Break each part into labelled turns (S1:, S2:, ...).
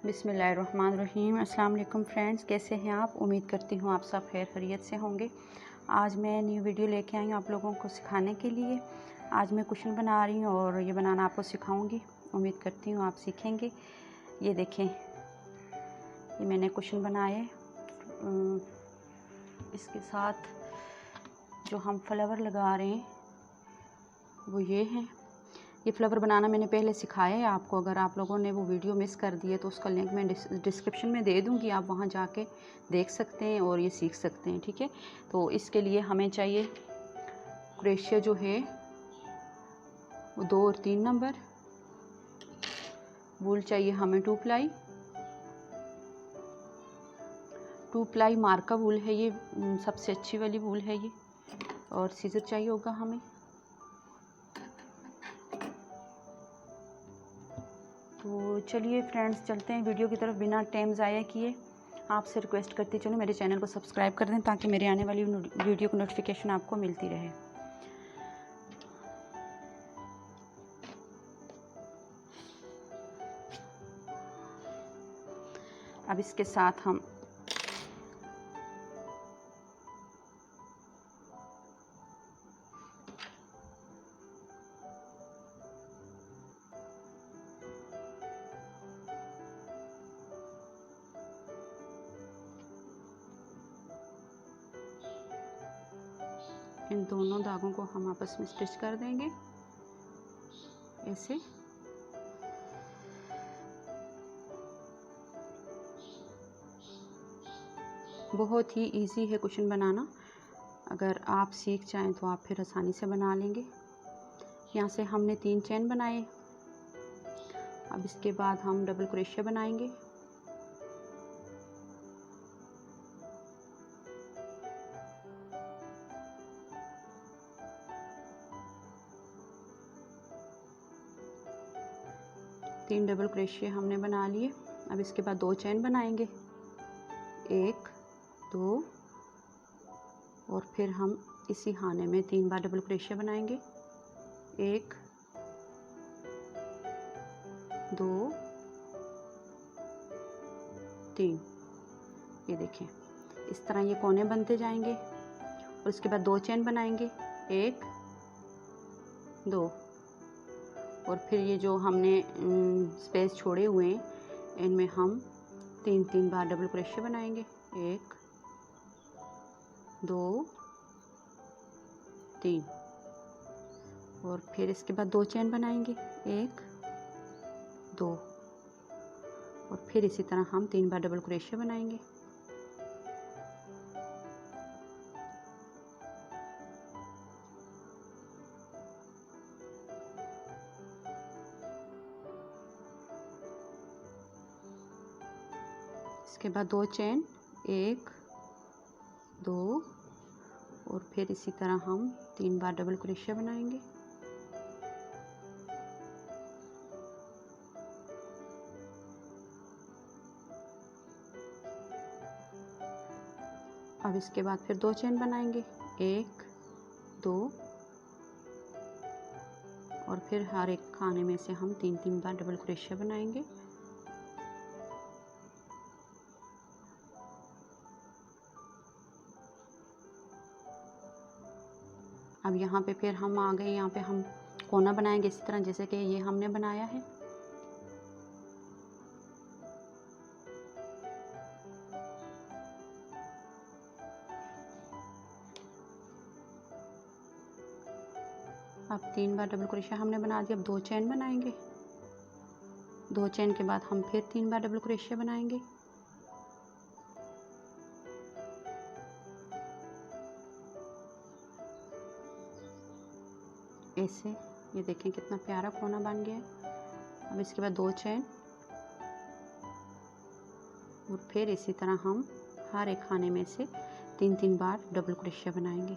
S1: बिस्मिल्लाहिर्रहमानिर्रहीम। अस्सलाम वालेकुम फ्रेंड्स, कैसे हैं आप? उम्मीद करती हूँ आप सब खैर खैरियत से होंगे। आज मैं न्यू वीडियो लेके आई हूँ आप लोगों को सिखाने के लिए। आज मैं कुशन बना रही हूँ और ये बनाना आपको सिखाऊंगी। उम्मीद करती हूँ आप सीखेंगे। ये देखें, ये मैंने कुशन बनाए। इसके साथ जो हम फ्लावर लगा रहे हैं वो ये हैं। ये फ्लावर बनाना मैंने पहले सिखाया है आपको। अगर आप लोगों ने वो वीडियो मिस कर दी है तो उसका लिंक मैं डिस्क्रिप्शन में दे दूँगी, आप वहाँ जाके देख सकते हैं और ये सीख सकते हैं। ठीक है, तो इसके लिए हमें चाहिए क्रोशिया जो है वो 2 और 3 नंबर। वूल चाहिए हमें 2 प्लाई। 2 प्लाई मार्का वूल है, ये सबसे अच्छी वाली वूल है ये। और सीजर चाहिए होगा हमें। तो चलिए फ्रेंड्स, चलते हैं वीडियो की तरफ बिना टाइम ज़ाया किए। आपसे रिक्वेस्ट करती चलो मेरे चैनल को सब्सक्राइब कर दें ताकि मेरे आने वाली वीडियो की नोटिफिकेशन आपको मिलती रहे। अब इसके साथ हम इन दोनों धागों को हम आपस में स्टिच कर देंगे ऐसे। बहुत ही इजी है कुशन बनाना। अगर आप सीख जाएं तो आप फिर आसानी से बना लेंगे। यहाँ से हमने 3 चेन बनाए। अब इसके बाद हम डबल क्रोशिया बनाएंगे। तीन डबल क्रोशिया हमने बना लिए। अब इसके बाद 2 चेन बनाएंगे, 1 2 और फिर हम इसी खाने में 3 बार डबल क्रोशिया बनाएंगे, 1 2 3। ये देखें, इस तरह ये कोने बनते जाएंगे। और इसके बाद 2 चेन बनाएंगे, 1 2 और फिर ये जो हमने स्पेस छोड़े हुए हैं इनमें हम 3 बार डबल क्रोशिया बनाएंगे, 1 2 3। और फिर इसके बाद 2 चेन बनाएंगे, 1 2 और फिर इसी तरह हम 3 बार डबल क्रोशिया बनाएंगे। इसके बाद 2 चेन, 1 2 और फिर इसी तरह हम 3 बार डबल क्रोशिया बनाएंगे। अब इसके बाद फिर 2 चेन बनाएंगे, 1 2 और फिर हर एक खाने में से हम 3 बार डबल क्रोशिया बनाएंगे। अब यहाँ पे फिर हम आ गए, यहाँ पे हम कोना बनाएंगे इसी तरह जैसे कि ये हमने बनाया है। अब 3 बार डबल क्रोशिया हमने बना दिया। अब 2 चेन बनाएंगे, 2 चेन के बाद हम फिर 3 बार डबल क्रोशिया बनाएंगे। ऐसे ये देखें कितना प्यारा कोना बन गया है। अब इसके बाद 2 चेन और फिर इसी तरह हम हर एक खाने में से 3 बार डबल क्रोशिया बनाएंगे।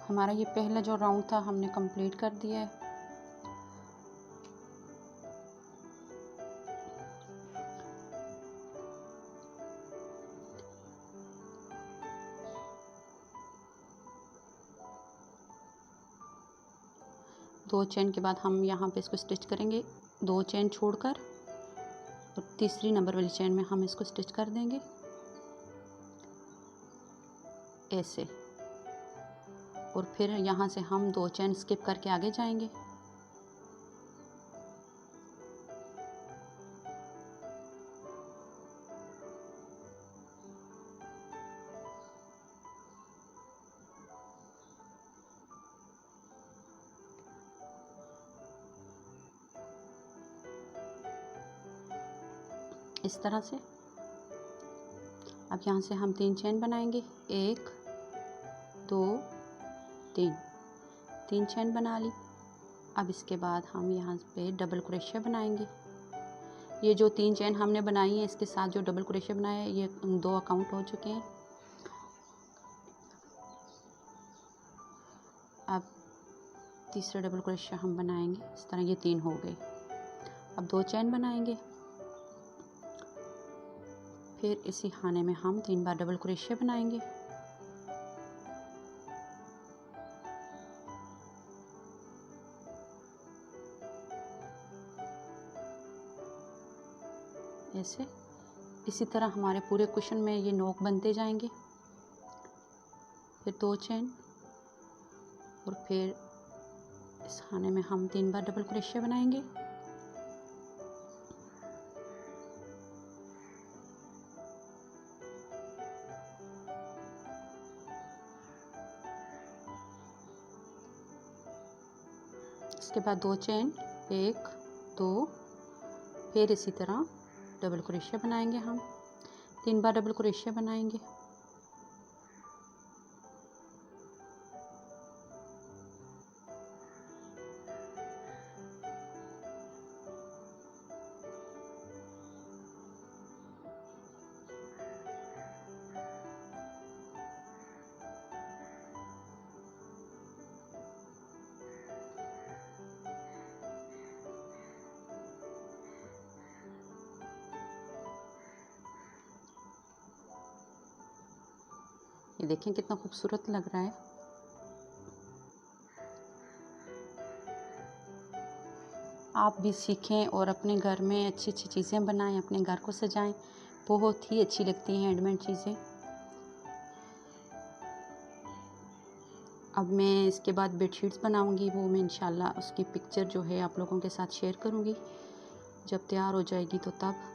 S1: हमारा ये पहला जो राउंड था हमने कंप्लीट कर दिया है। 2 चेन के बाद हम यहाँ पे इसको स्टिच करेंगे 2 चेन छोड़कर, और तीसरी नंबर वाली चेन में हम इसको स्टिच कर देंगे ऐसे, और फिर यहाँ से हम 2 चेन स्किप करके आगे जाएंगे। इस तरह से। अब यहाँ से हम 3 चेन बनाएंगे, 1 2 3, 3 चेन बना ली। अब इसके बाद हम यहाँ पे डबल क्रोशिया बनाएंगे। ये जो 3 चेन हमने बनाई है इसके साथ जो डबल क्रोशिया बनाया है ये 2 अकाउंट हो चुके हैं। अब तीसरा डबल क्रोशिया हम बनाएंगे इस तरह, ये 3 हो गए। अब 2 चेन बनाएंगे, फिर इसी खाने में हम 3 बार डबल क्रोशिया बनाएंगे। ऐसे इसी तरह हमारे पूरे कुशन में ये नोक बनते जाएंगे। फिर 2 चेन, और फिर इस खाने में हम 3 बार डबल क्रोशिया बनाएंगे। इसके बाद 2 चेन, 1 2, फिर इसी तरह डबल क्रोशिया बनाएंगे। हम 3 बार डबल क्रोशिया बनाएंगे। ये देखें कितना खूबसूरत लग रहा है। आप भी सीखें और अपने घर में अच्छी अच्छी चीज़ें बनाएं, अपने घर को सजाएं। बहुत ही अच्छी लगती हैं हैंडमेड चीज़ें। अब मैं इसके बाद बेडशीट्स बनाऊंगी, वो मैं इंशाल्लाह उसकी पिक्चर जो है आप लोगों के साथ शेयर करूंगी जब तैयार हो जाएगी तो तब।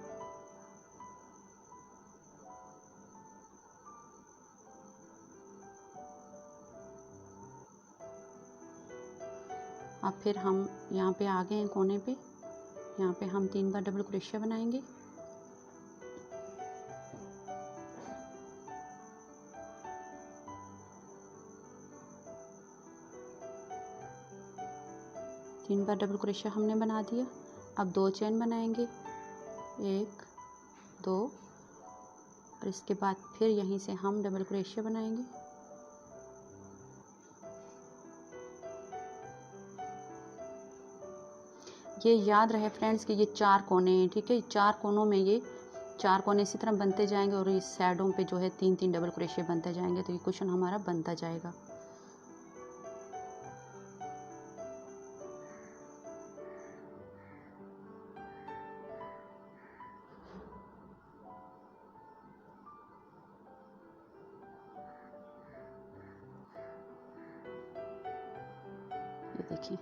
S1: अब फिर हम यहाँ पे आ गए हैं कोने पे, यहाँ पे हम 3 बार डबल क्रोशिया बनाएंगे। तीन बार डबल क्रोशिया हमने बना दिया। अब 2 चेन बनाएंगे, 1 2, और इसके बाद फिर यहीं से हम डबल क्रोशिया बनाएंगे। ये याद रहे फ्रेंड्स कि ये 4 कोने हैं, ठीक है। 4 कोनों में ये 4 कोने इसी तरह बनते जाएंगे, और इस साइडों पे जो है 3-3 डबल क्रोशिया बनते जाएंगे, तो ये कुशन हमारा बनता जाएगा। ये देखिए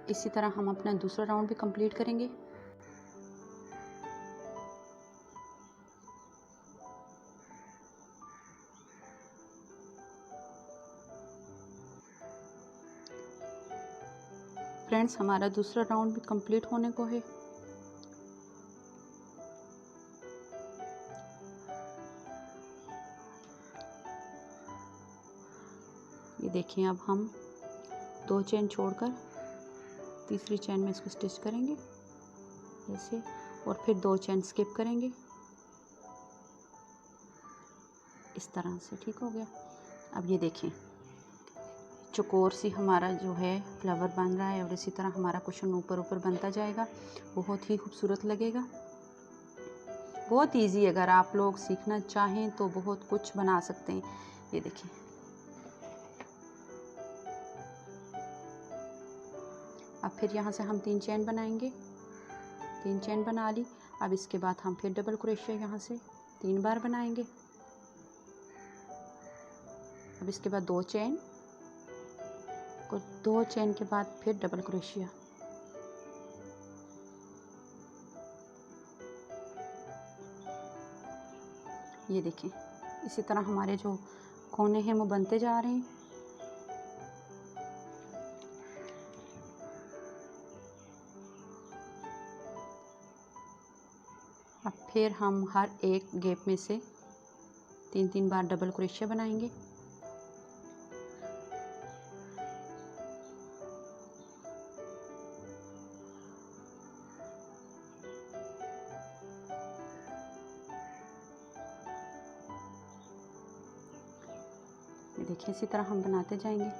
S1: इसी तरह हम अपना दूसरा राउंड भी कंप्लीट करेंगे। फ्रेंड्स हमारा दूसरा राउंड भी कंप्लीट होने को है। ये देखिए अब हम 2 चेन छोड़कर तीसरी चेन में इसको स्टिच करेंगे ऐसे, और फिर 2 चेन स्किप करेंगे इस तरह से। ठीक हो गया। अब ये देखें चौकोर सी हमारा जो है फ्लावर बन रहा है और इसी तरह हमारा कुशन ऊपर ऊपर बनता जाएगा, बहुत ही खूबसूरत लगेगा। बहुत इजी है, अगर आप लोग सीखना चाहें तो बहुत कुछ बना सकते हैं। ये देखिए, अब फिर यहाँ से हम 3 चेन बनाएंगे। 3 चेन बना ली। अब इसके बाद हम फिर डबल क्रोशिया यहाँ से 3 बार बनाएंगे। अब इसके बाद 2 चेन और 2 चेन के बाद फिर डबल क्रोशिया। ये देखिए, इसी तरह हमारे जो कोने हैं वो बनते जा रहे हैं। अब फिर हम हर एक गैप में से 3-3 बार डबल क्रोशिया बनाएंगे। ये देखिए, इसी तरह हम बनाते जाएंगे।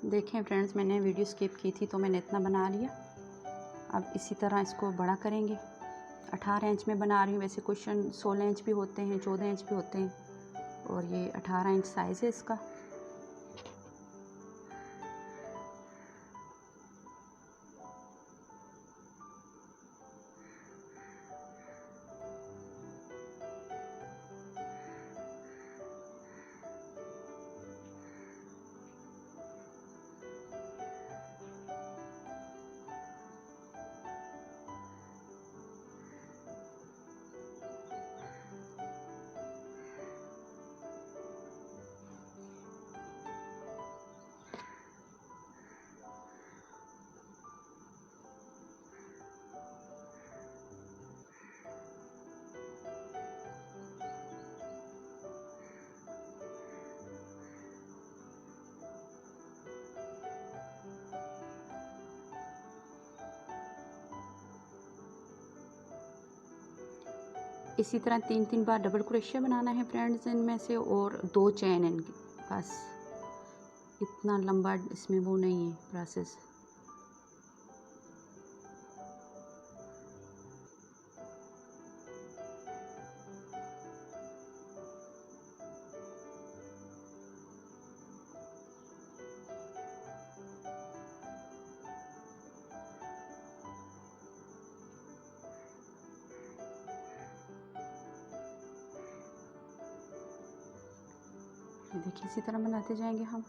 S1: देखें फ्रेंड्स, मैंने वीडियो स्किप की थी तो मैंने इतना बना लिया। अब इसी तरह इसको बड़ा करेंगे। 18 इंच में बना रही हूँ, वैसे क्वेश्चन 16 इंच भी होते हैं, 14 इंच भी होते हैं और ये 18 इंच साइज़ है इसका। इसी तरह 3-3 बार डबल क्रोशिया बनाना है फ्रेंड्स इनमें से, और 2 चेन इनकी। बस इतना लंबा इसमें वो नहीं है प्रोसेस। देखिए, इसी तरह बनाते जाएंगे हम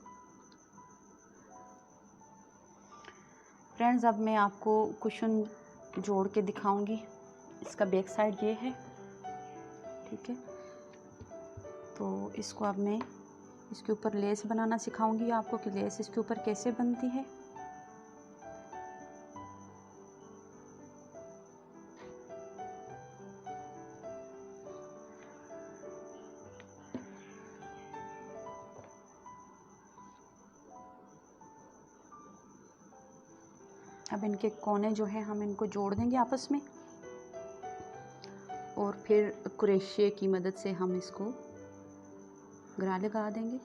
S1: फ्रेंड्स। अब मैं आपको कुशन जोड़ के दिखाऊंगी। इसका बैक साइड ये है, ठीक है। तो इसको अब मैं इसके ऊपर लेस बनाना सिखाऊंगी आपको कि लेस इसके ऊपर कैसे बनती है। अब इनके कोने जो है हम इनको जोड़ देंगे आपस में और फिर क्रोशिया की मदद से हम इसको गरा लगा देंगे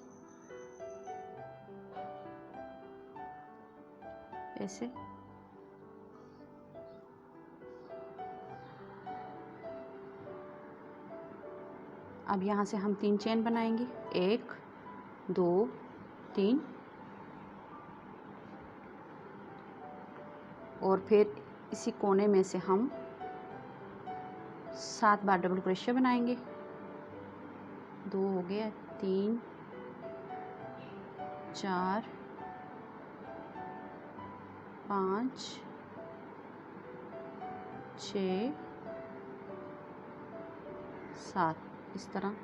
S1: ऐसे। अब यहाँ से हम 3 चेन बनाएंगे, 1 2 3, और फिर इसी कोने में से हम 7 बार डबल क्रोशिया बनाएंगे। 2 हो गया, 3 4 5 6 7, इस तरह।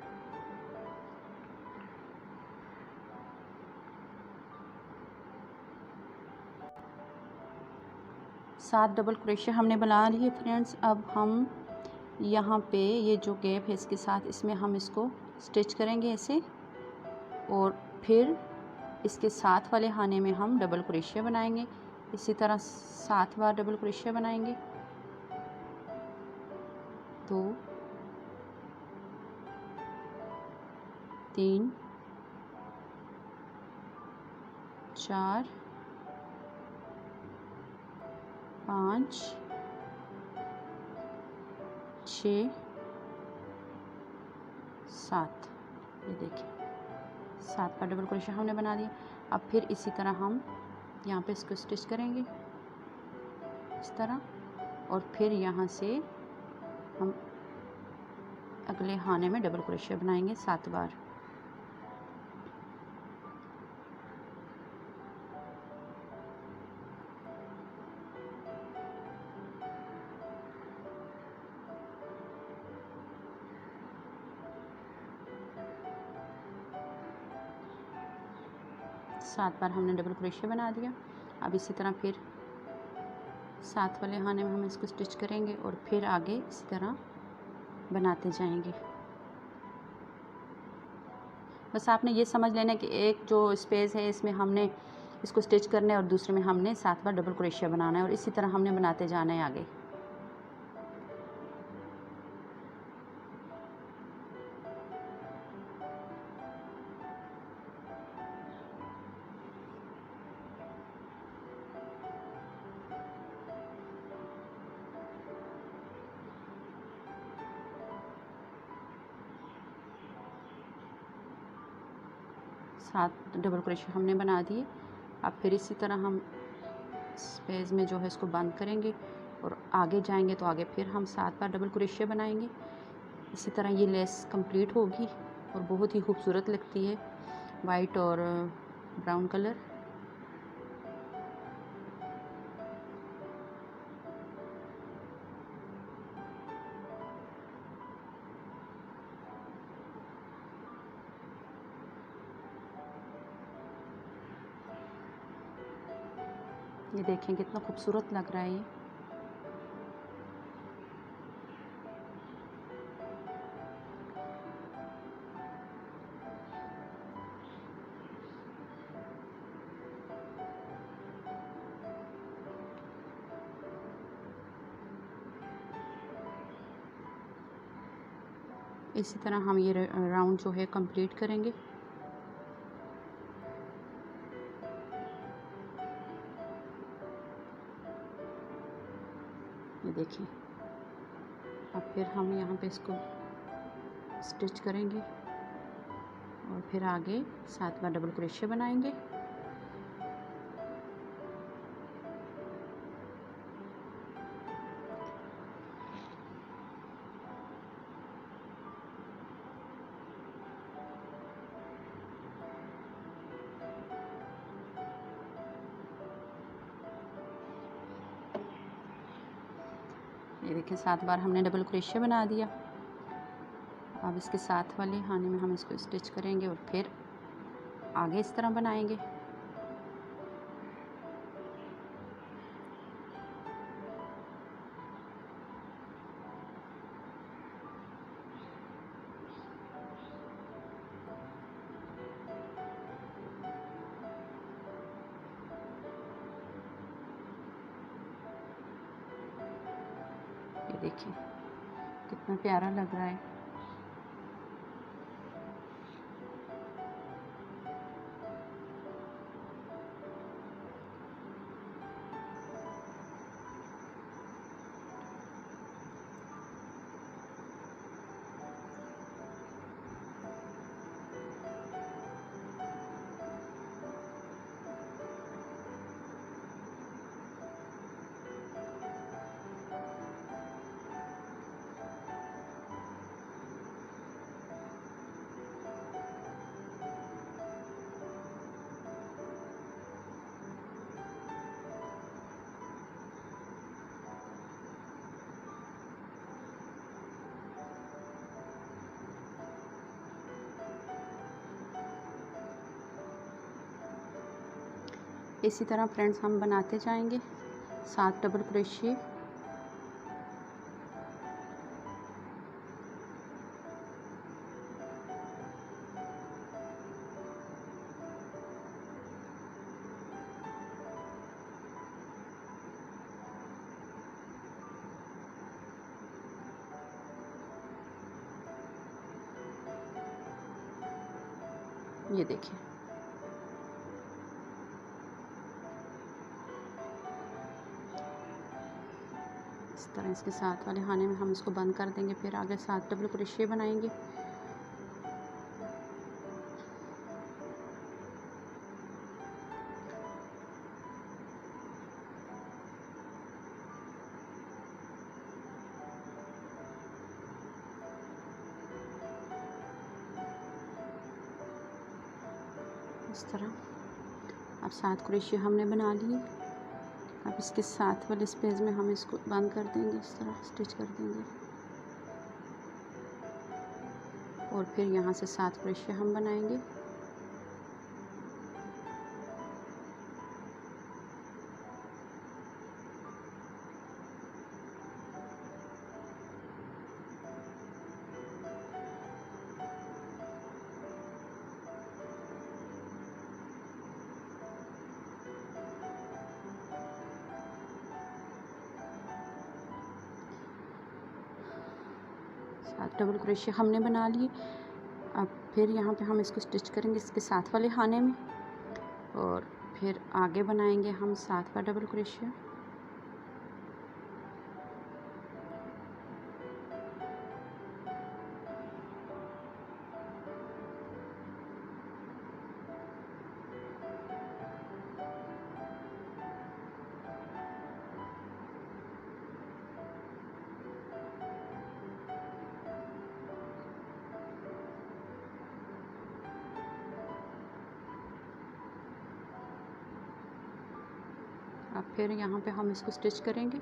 S1: सात डबल क्रोशिया हमने बना ली है फ्रेंड्स। अब हम यहाँ पे ये जो गैप है इसके साथ इसमें हम इसको स्टिच करेंगे ऐसे। और फिर इसके साथ वाले खाने में हम डबल क्रोशिया बनाएंगे। इसी तरह 7 बार डबल क्रोशिया बनाएंगे। 2 3 4 5 6 7। ये देखिए 7 बार डबल क्रोशिया हमने बना दिया। अब फिर इसी तरह हम यहाँ पे इसको स्टिच करेंगे इस तरह, और फिर यहाँ से हम अगले खाने में डबल क्रोशिया बनाएंगे 7 बार। सात बार हमने डबल क्रोशिया बना दिया। अब इसी तरह फिर 7 वाले खाने में हम इसको स्टिच करेंगे और फिर आगे इसी तरह बनाते जाएंगे। बस आपने ये समझ लेना कि एक जो स्पेस है इसमें हमने इसको स्टिच करना है और दूसरे में हमने 7 बार डबल क्रोशिया बनाना है, और इसी तरह हमने बनाते जाना है आगे। सात डबल क्रोशिया हमने बना दिए। अब फिर इसी तरह हम स्पेस में जो है इसको बंद करेंगे और आगे जाएंगे तो आगे फिर हम 7 बार डबल क्रोशिया बनाएंगे। इसी तरह ये लेस कंप्लीट होगी और बहुत ही खूबसूरत लगती है, वाइट और ब्राउन कलर। ये देखें कितना खूबसूरत लग रहा है ये। इसी तरह हम ये राउंड जो है कंप्लीट करेंगे। ये देखिए अब फिर हम यहाँ पे इसको स्टिच करेंगे और फिर आगे 7 बार डबल क्रोशिया बनाएंगे। ये देखिए 7 बार हमने डबल क्रोशिया बना दिया। अब इसके साथ वाले खाने में हम इसको स्टिच करेंगे और फिर आगे इस तरह बनाएंगे। ये देखिए कितना प्यारा लग रहा है। इसी तरह फ्रेंड्स हम बनाते जाएंगे 7 डबल क्रोशिया। ये देखिए, इस तरह इसके साथ वाले खाने में हम इसको बंद कर देंगे। फिर आगे 7 डबल क्रोशिया बनाएंगे। इस तरह अब 7 क्रोशिया हमने बना लिए। अब इसके साथ वाले स्पेस में हम इसको बंद कर देंगे, इस तरह स्टिच कर देंगे और फिर यहाँ से 7 क्रोशिया हम बनाएंगे। डबल क्रोशिया हमने बना लिए। अब फिर यहाँ पे हम इसको स्टिच करेंगे इसके साथ वाले खाने में और फिर आगे बनाएंगे हम 7वां डबल क्रोशिया। अब फिर यहाँ पे हम इसको स्टिच करेंगे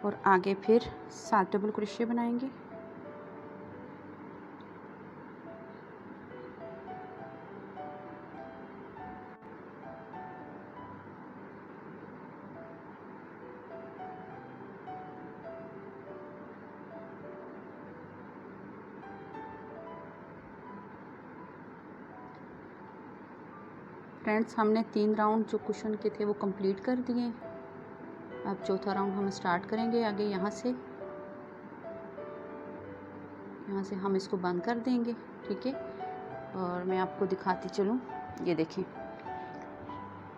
S1: और आगे फिर 7 डबल क्रोशिया बनाएंगे। फ्रेंड्स, हमने 3 राउंड जो कुशन के थे वो कंप्लीट कर दिए। अब चौथा राउंड हम स्टार्ट करेंगे। आगे यहाँ से हम इसको बंद कर देंगे, ठीक है। और मैं आपको दिखाती चलूँ, ये देखें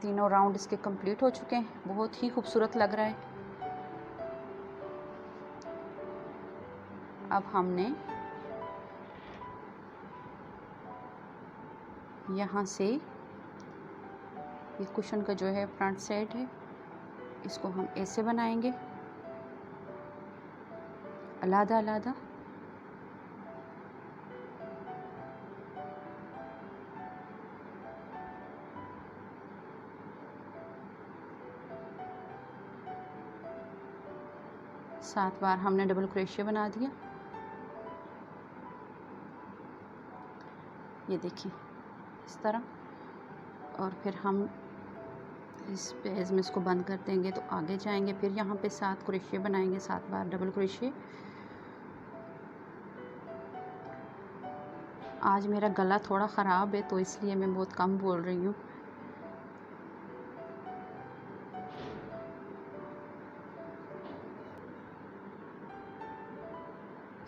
S1: तीनों राउंड इसके कंप्लीट हो चुके हैं। बहुत ही खूबसूरत लग रहा है। अब हमने यहाँ से ये कुशन का जो है फ्रंट साइड है, इसको हम ऐसे बनाएंगे अलग अलग। सात बार हमने डबल क्रोशिया बना दिया। ये देखिए इस तरह। और फिर हम इस पेज में इसको बंद कर देंगे तो आगे जाएंगे। फिर यहाँ पे 7 क्रोशिया बनाएंगे, 7 बार डबल क्रोशिया। आज मेरा गला थोड़ा ख़राब है तो इसलिए मैं बहुत कम बोल रही हूँ।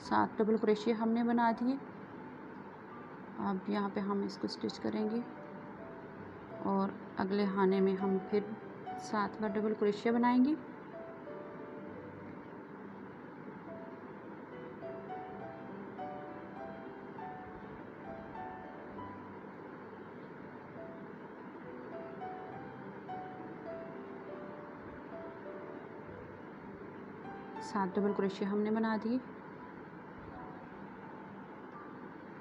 S1: सात डबल क्रोशिया हमने बना दिए। अब यहाँ पे हम इसको स्टिच करेंगे और अगले खाने में हम फिर 7 बार डबल क्रोशिया बनाएंगे। सात डबल क्रोशिया हमने बना दिए।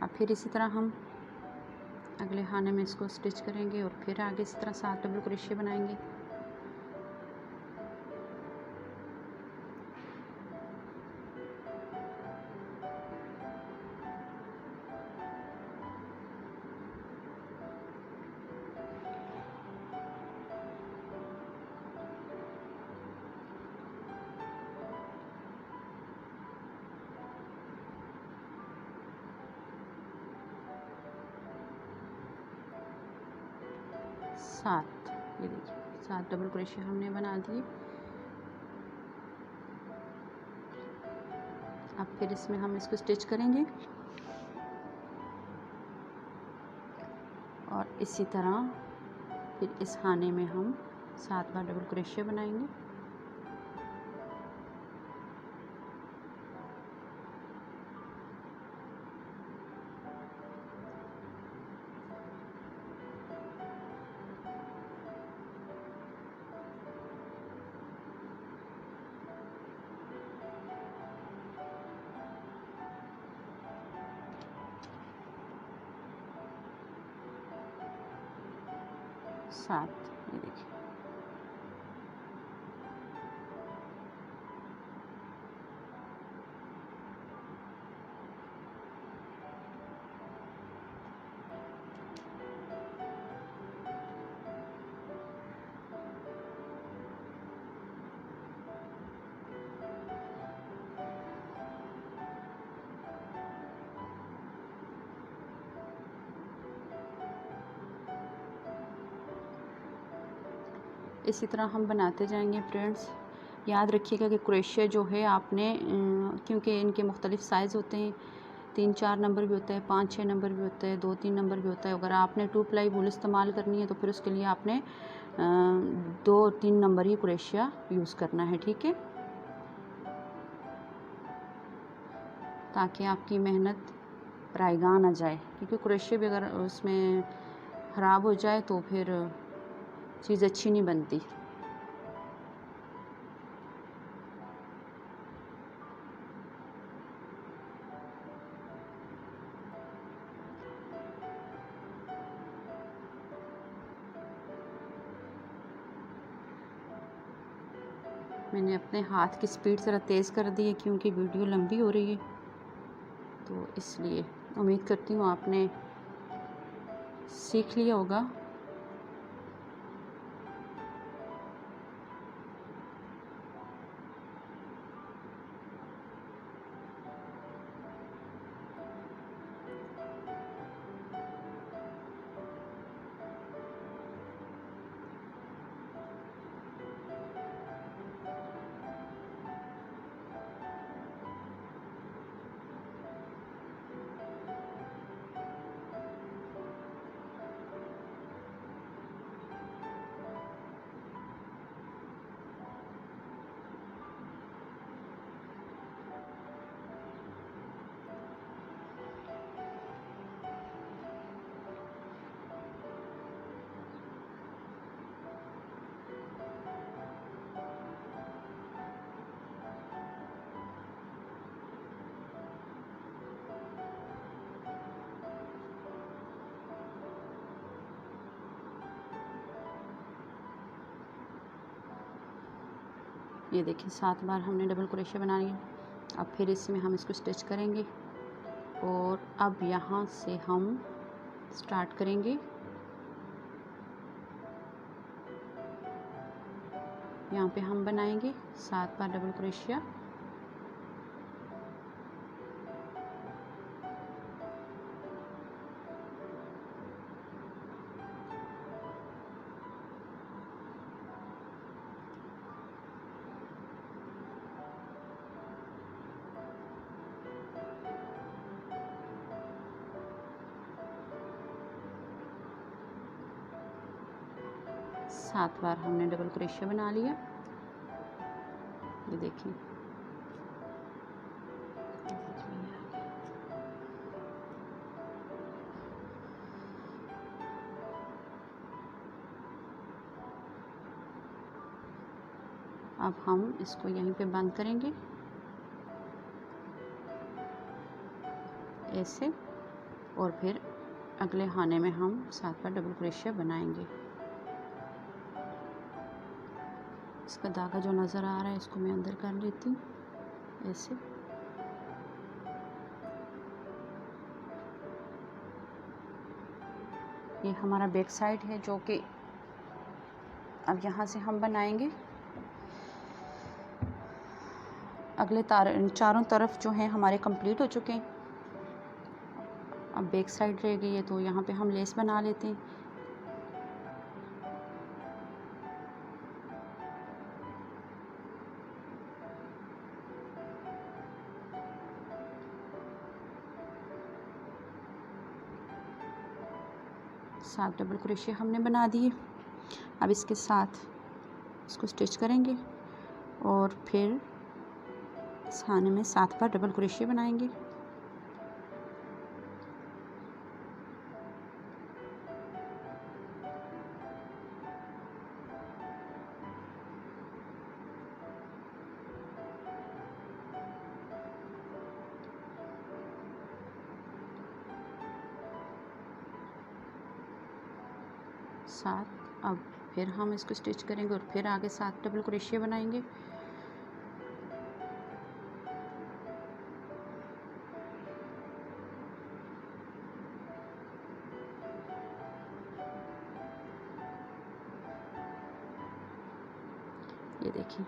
S1: अब फिर इसी तरह हम अगले खाने में इसको स्टिच करेंगे और फिर आगे इसी तरह 7 डबल क्रोशिया बनाएंगे। सात, ये देखिए 7 डबल क्रोशिया हमने बना दिए। अब फिर इसमें हम इसको स्टिच करेंगे। इसी तरह फिर इस खाने में हम 7 बार डबल क्रोशिया बनाएंगे। सात, ये देखिए। इसी तरह हम बनाते जाएंगे फ्रेंड्स। याद रखिएगा कि क्रोशिया जो है आपने क्योंकि इनके मुख्तलिफ़ साइज़ होते हैं, 3-4 नंबर भी होता है, 5-6 नंबर भी होता है, 2-3 नंबर भी होता है। अगर आपने 2 प्लाई वूल इस्तेमाल करनी है तो फिर उसके लिए आपने 2-3 नंबर ही क्रोशिया यूज़ करना है, ठीक है, ताकि आपकी मेहनत रायगा ना जाए। क्योंकि क्रोशिया भी अगर उसमें ख़राब हो जाए तो फिर चीज़ अच्छी नहीं बनती। मैंने अपने हाथ की स्पीड ज़रा तेज़ कर दी है क्योंकि वीडियो लंबी हो रही है, तो इसलिए उम्मीद करती हूँ आपने सीख लिया होगा। ये देखिए 7 बार हमने डबल क्रोशिया बना लिया। अब फिर इसमें हम इसको स्टिच करेंगे और अब यहाँ से हम स्टार्ट करेंगे। यहाँ पे हम बनाएंगे 7 बार डबल क्रोशिया। सात बार हमने डबल क्रोशिया बना लिया। ये देखिए, अब हम इसको यहीं पे बंद करेंगे ऐसे, और फिर अगले खाने में हम 7 बार डबल क्रोशिया बनाएंगे। इसका धागा जो नज़र आ रहा है इसको मैं अंदर कर लेती हूँ ऐसे। ये हमारा बैक साइड है जो कि अब यहाँ से हम बनाएंगे। अगले चारों तरफ जो हैं हमारे कंप्लीट हो चुके हैं। अब बैक साइड रह गई है तो यहाँ पे हम लेस बना लेते हैं। 7 डबल क्रोशिया हमने बना दिए। अब इसके साथ इसको स्टिच करेंगे और फिर इस खाने में 7 बार डबल क्रोशिया बनाएंगे। सात। अब फिर हम इसको स्टिच करेंगे और फिर आगे 7 डबल क्रोशिया बनाएंगे। ये देखिए,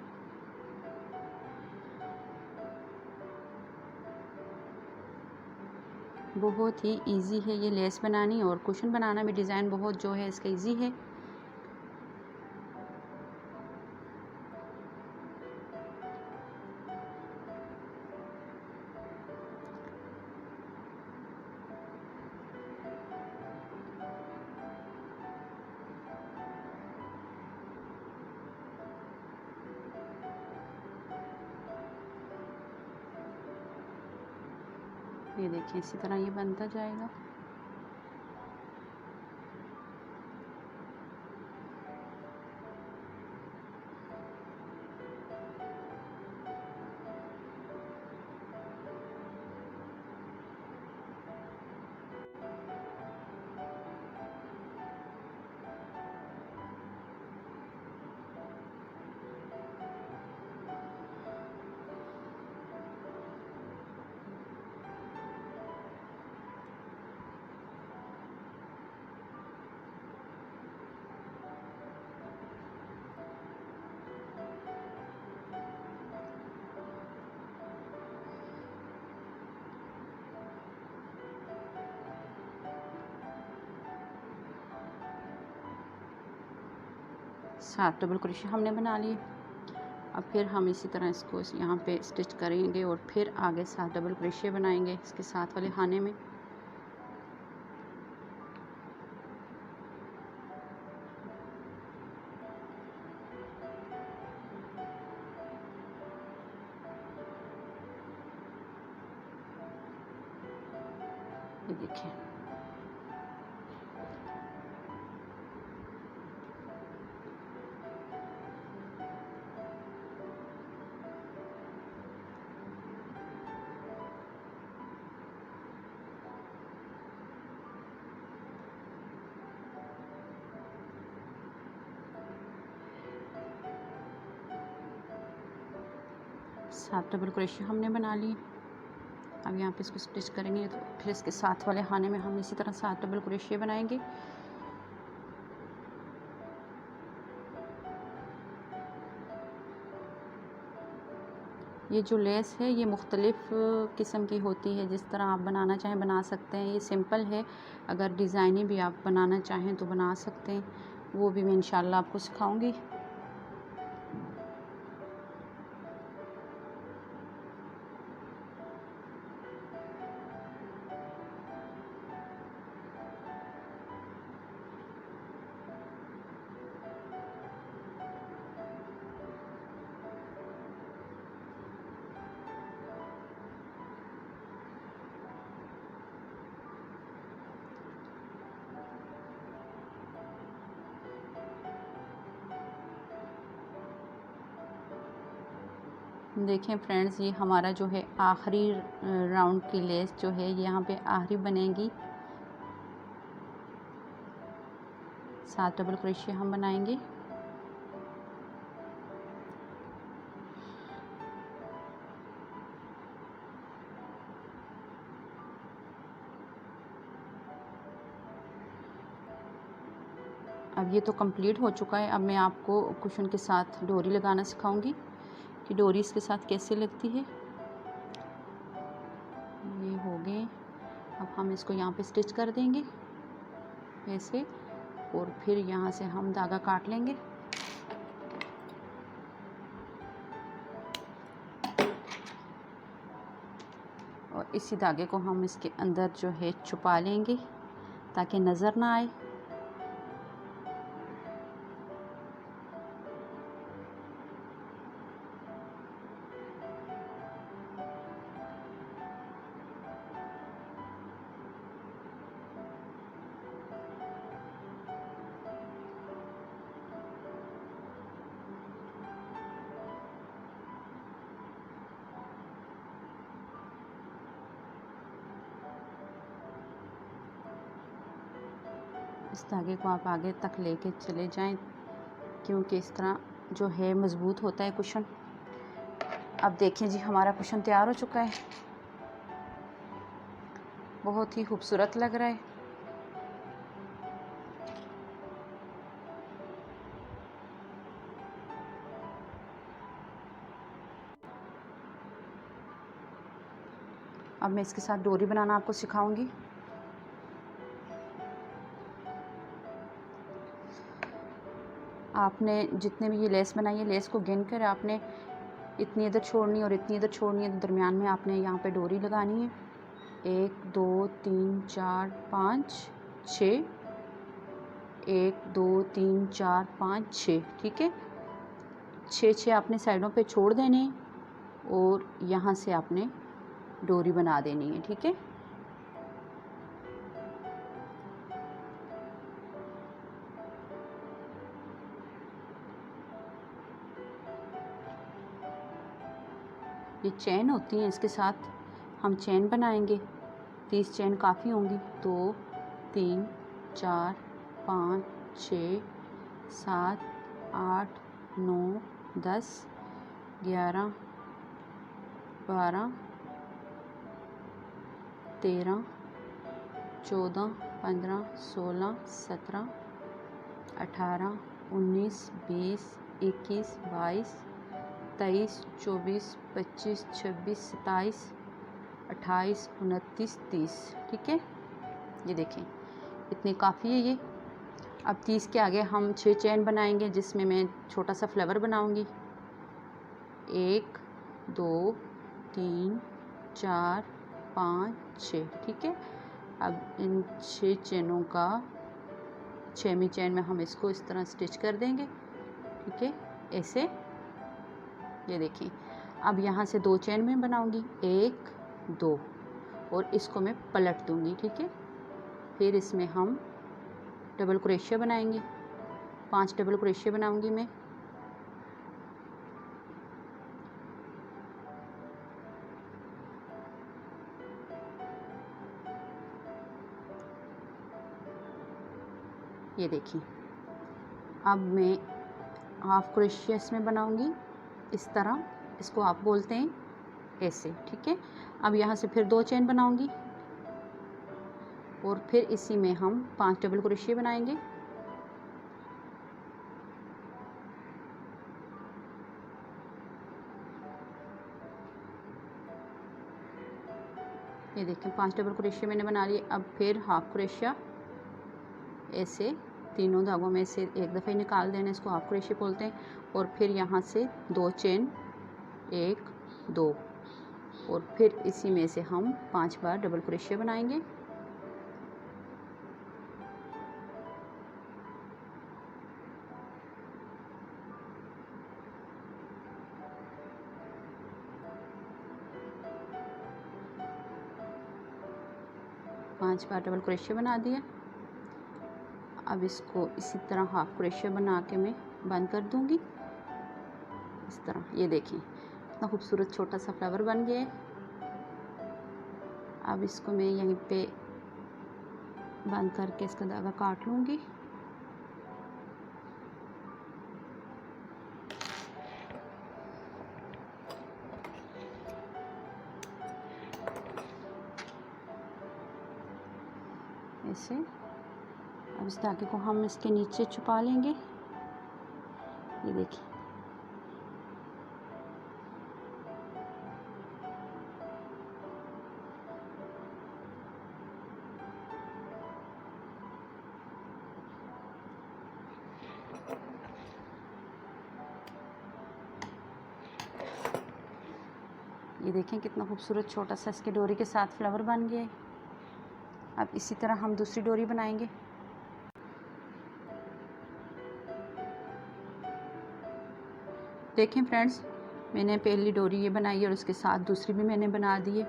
S1: बहुत ही इजी है ये लेस बनानी, और कुशन बनाना भी डिज़ाइन बहुत जो है इसका इजी है। ये देखिए, इसी तरह ये बनता जाएगा। सात डबल क्रोशिया हमने बना लिए। अब फिर हम इसी तरह इसको यहाँ पे स्टिच करेंगे और फिर आगे 7 डबल क्रोशिया बनाएंगे इसके साथ वाले खाने में। ये देखिए, सात डबल क्रोशिया हमने बना लिए। अब यहाँ पे इसको स्टिच करेंगे तो फिर इसके साथ वाले खाने में हम इसी तरह 7 डबल क्रोशिया बनाएंगे। ये जो लेस है ये मुख्तलिफ़ किस्म की होती है, जिस तरह आप बनाना चाहें बना सकते हैं। ये सिंपल है, अगर डिज़ाइनी भी आप बनाना चाहें तो बना सकते हैं, वो भी मैं इंशाल्लाह आपको सिखाऊंगी। देखें फ्रेंड्स, ये हमारा जो है आखिरी राउंड की लेस जो है यहाँ पे आखिरी बनेगी। 7 डबल क्रोशिया हम बनाएंगे। अब ये तो कंप्लीट हो चुका है। अब मैं आपको कुशन के साथ डोरी लगाना सिखाऊंगी कि डोरी इसके साथ कैसे लगती है। ये हो गए। अब हम इसको यहाँ पे स्टिच कर देंगे ऐसे, और फिर यहाँ से हम धागा काट लेंगे। और इसी धागे को हम इसके अंदर जो है छुपा लेंगे ताकि नज़र ना आए। इस धागे को आप आगे तक लेके चले जाएं, क्योंकि इस तरह जो है मज़बूत होता है कुशन। अब देखें जी, हमारा कुशन तैयार हो चुका है, बहुत ही खूबसूरत लग रहा है। अब मैं इसके साथ डोरी बनाना आपको सिखाऊंगी। आपने जितने भी ये लेस बनाई है, लेस को गिन कर आपने इतनी इधर छोड़नी और इतनी इधर छोड़नी है, तो दरमियान में आपने यहाँ पे डोरी लगानी है। 1 2 3 4 5 6, 1 2 3 4 5 6, ठीक है। 6 आपने साइडों पे छोड़ देने और यहाँ से आपने डोरी बना देनी है, ठीक है। ये चैन होती है, इसके साथ हम चैन बनाएंगे। 30 चैन काफ़ी होंगी। 2 3 4 5 6 7 8 9 10 11 12 13 14 15 16 17 18 19 20 21 22 23 24 25 26 27 28 29 30, ठीक है। ये देखें, इतनी काफ़ी है ये। अब 30 के आगे हम 6 चैन बनाएंगे, जिसमें मैं छोटा सा फ्लावर बनाऊंगी। 1 2 3 4 5 6, ठीक है। अब इन 6 चैनों का 6वीं चैन में हम इसको इस तरह स्टिच कर देंगे, ठीक है, ऐसे। ये देखिए, अब यहाँ से 2 चैन में बनाऊंगी, 1 2, और इसको मैं पलट दूंगी, ठीक है। फिर इसमें हम डबल क्रोशिया बनाएंगे। 5 डबल क्रोशिया बनाऊंगी मैं। ये देखिए, अब मैं हाफ क्रोशिया इसमें बनाऊंगी इस तरह, इसको आप बोलते हैं ऐसे, ठीक है। अब यहाँ से फिर 2 चैन बनाऊंगी और फिर इसी में हम 5 डबल क्रोशिया बनाएंगे। ये देखिए, 5 डबल क्रोशिया मैंने बना लिए। अब फिर हाफ क्रोशिया ऐसे तीनों धागों में से एक दफ़े निकाल देना, इसको हाफ क्रोशिया बोलते हैं। और फिर यहाँ से 2 चेन, 1 2, और फिर इसी में से हम 5 बार डबल क्रोशिया बनाएंगे। पाँच बार डबल क्रोशिया बना दिया। अब इसको इसी तरह हाफ क्रोशिया बना के मैं बंद कर दूंगी इस तरह। ये देखिए, कितना खूबसूरत छोटा सा फ्लावर बन गया है। अब इसको मैं यहीं पे बंद करके इसका धागा काट लूँगी। ऐसे अब इस धागे को हम इसके नीचे छुपा लेंगे। ये देखिए, ये देखें कितना खूबसूरत छोटा सा इसके डोरी के साथ फ्लावर बन गया है। अब इसी तरह हम दूसरी डोरी बनाएंगे। देखें फ्रेंड्स, मैंने पहली डोरी ये बनाई और उसके साथ दूसरी भी मैंने बना दी है।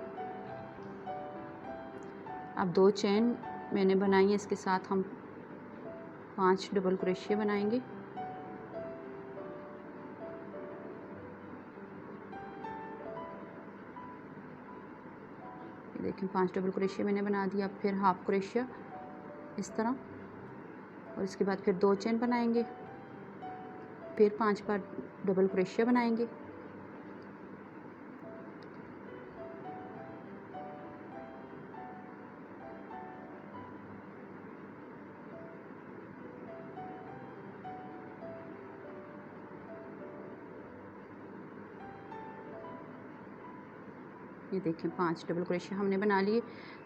S1: अब 2 चेन मैंने बनाई है, इसके साथ हम 5 डबल क्रोशिया बनाएंगे। देखिए, 5 डबल क्रोशिया मैंने बना दिया। फिर हाफ क्रोशिया इस तरह, और इसके बाद फिर 2 चेन बनाएंगे, फिर 5 बार डबल क्रोशिया बनाएंगे। ये देखें 5 डबल क्रोशिया हमने बना लिए।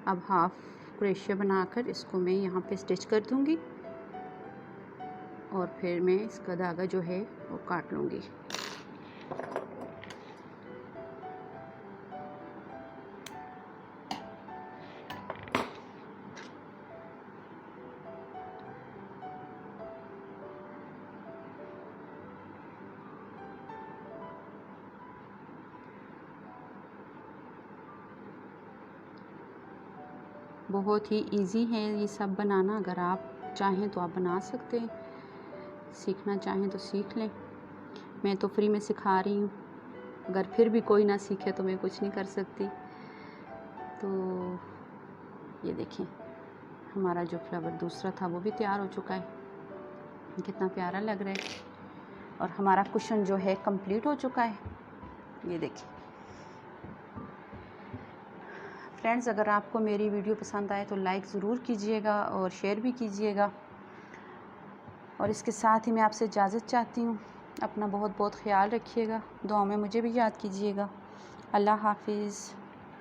S1: अब हाफ क्रोशिया बनाकर इसको मैं यहाँ पे स्टिच कर दूँगी और फिर मैं इसका धागा जो है वो काट लूँगी। बहुत ही इजी है ये सब बनाना, अगर आप चाहें तो आप बना सकते हैं, सीखना चाहें तो सीख लें। मैं तो फ्री में सिखा रही हूँ, अगर फिर भी कोई ना सीखे तो मैं कुछ नहीं कर सकती। तो ये देखें हमारा जो फ्लावर दूसरा था वो भी तैयार हो चुका है, कितना प्यारा लग रहा है। और हमारा कुशन जो है कंप्लीट हो चुका है। ये देखिए फ्रेंड्स, अगर आपको मेरी वीडियो पसंद आए तो लाइक ज़रूर कीजिएगा और शेयर भी कीजिएगा। और इसके साथ ही मैं आपसे इजाज़त चाहती हूँ। अपना बहुत बहुत ख्याल रखिएगा, दुआ में मुझे भी याद कीजिएगा। अल्लाह हाफिज़।